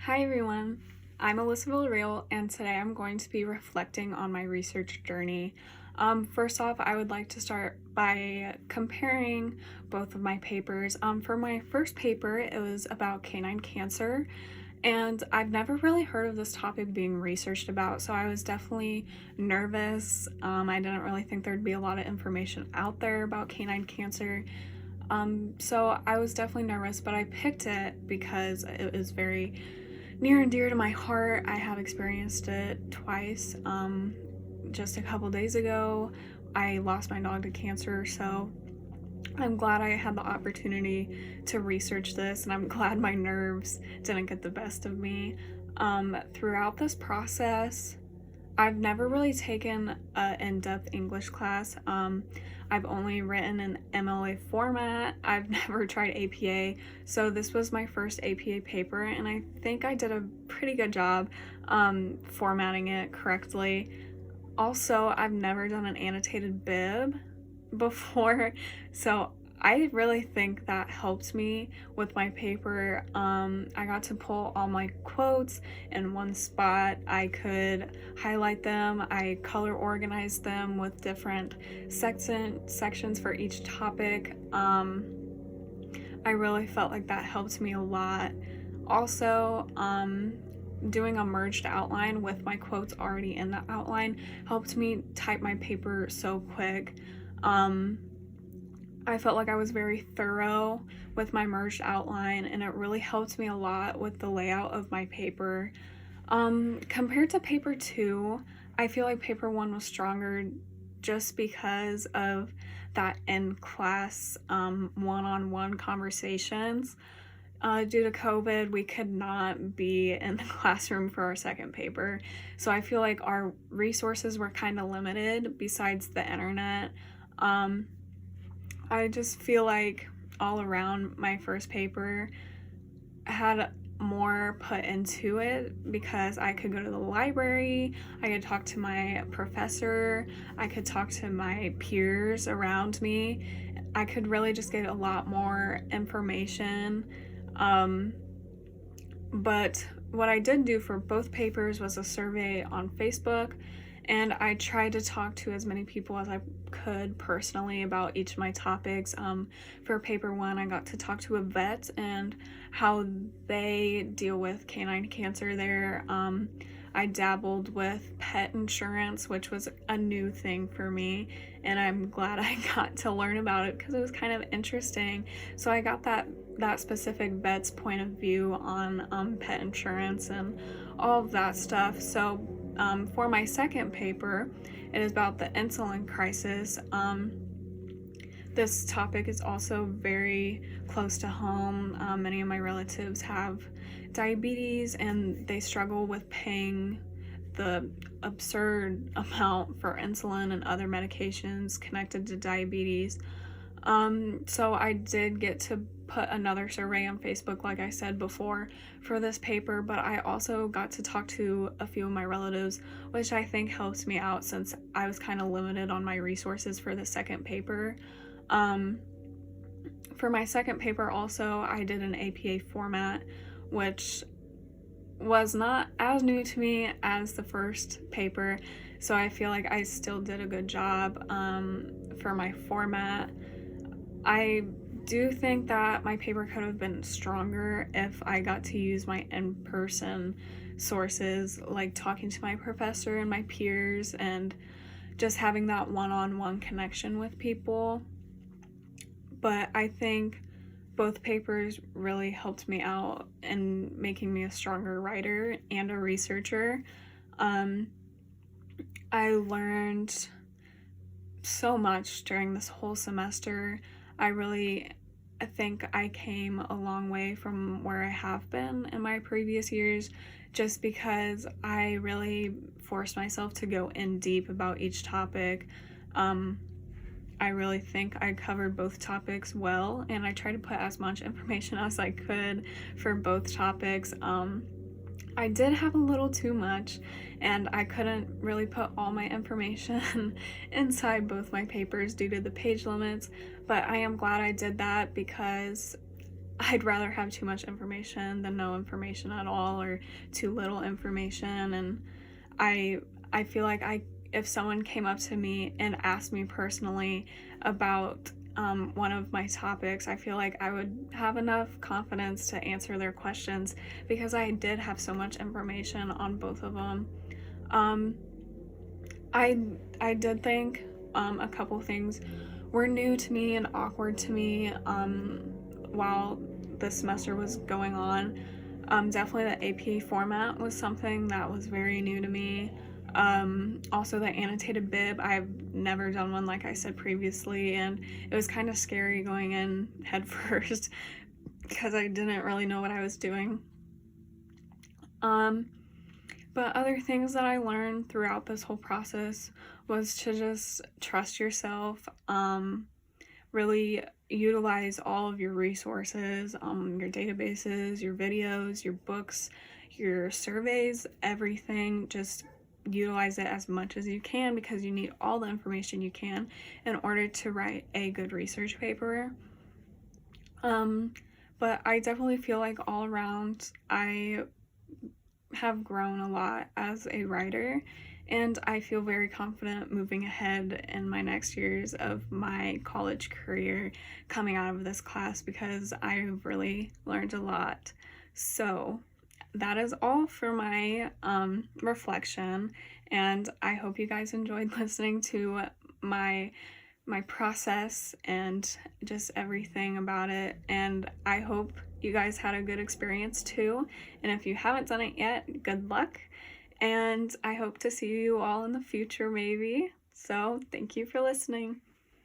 Hi everyone, I'm Alyssa Villarreal, and today I'm going to be reflecting on my research journey. First off, I would like to start by comparing both of my papers. For my first paper, it was about canine cancer, and I've never really heard of this topic being researched about, so I was definitely nervous. I didn't really think there'd be a lot of information out there about canine cancer. So I was definitely nervous, but I picked it because it was very near and dear to my heart. I have experienced it twice. Just a couple days ago, I lost my dog to cancer, so I'm glad I had the opportunity to research this, and I'm glad my nerves didn't get the best of me. Throughout this process, I've never really taken an in-depth English class. I've only written in MLA format. I've never tried APA, so this was my first APA paper, and I think I did a pretty good job formatting it correctly. Also, I've never done an annotated bib before, so I really think that helped me with my paper. I got to pull all my quotes in one spot. I could highlight them. I color organized them with different sections for each topic. I really felt like that helped me a lot. Also, doing a merged outline with my quotes already in the outline helped me type my paper so quick. I felt like I was very thorough with my merged outline, and it really helped me a lot with the layout of my paper. Compared to paper 2, I feel like paper 1 was stronger just because of that in-class one-on-one conversations. Due to COVID, we could not be in the classroom for our second paper, so I feel like our resources were kind of limited besides the internet. I just feel like all around my first paper had more put into it because I could go to the library, I could talk to my professor, I could talk to my peers around me. I could really just get a lot more information. But what I did do for both papers was a survey on Facebook, and I tried to talk to as many people as I could personally about each of my topics. For paper 1, I got to talk to a vet and how they deal with canine cancer there. I dabbled with pet insurance, which was a new thing for me, and I'm glad I got to learn about it because it was kind of interesting. So I got that specific vet's point of view on pet insurance and all of that stuff. So for my second paper, it is about the insulin crisis. This topic is also very close to home. Many of my relatives have diabetes, and they struggle with paying the absurd amount for insulin and other medications connected to diabetes. So I did get to put another survey on Facebook, like I said before, for this paper, but I also got to talk to a few of my relatives, which I think helps me out since I was kind of limited on my resources for the second paper. For my second paper also, I did an APA format, which was not as new to me as the first paper, so I feel like I still did a good job for my format. I do think that my paper could have been stronger if I got to use my in-person sources, like talking to my professor and my peers and just having that one-on-one connection with people. But I think both papers really helped me out in making me a stronger writer and a researcher. I learned so much during this whole semester. I think I came a long way from where I have been in my previous years, just because I really forced myself to go in deep about each topic. I really think I covered both topics well, and I tried to put as much information as I could for both topics. I did have a little too much, and I couldn't really put all my information inside both my papers due to the page limits, but I am glad I did that because I'd rather have too much information than no information at all, or too little information. And I feel like if someone came up to me and asked me personally about one of my topics, I feel like I would have enough confidence to answer their questions because I did have so much information on both of them. Um, I did think a couple things were new to me and awkward to me while the semester was going on. Definitely the AP format was something that was very new to me. Also the annotated bib, I've never done one like I said previously, and it was kind of scary going in head first because I didn't really know what I was doing. But other things that I learned throughout this whole process was to just trust yourself, really utilize all of your resources, your databases, your videos, your books, your surveys, everything. Just utilize it as much as you can because you need all the information you can in order to write a good research paper. But I definitely feel like all around I have grown a lot as a writer, and I feel very confident moving ahead in my next years of my college career coming out of this class because I've really learned a lot. So that is all for my reflection, and I hope you guys enjoyed listening to my process and just everything about it, and I hope you guys had a good experience too. And if you haven't done it yet, good luck, and I hope to see you all in the future maybe. So thank you for listening.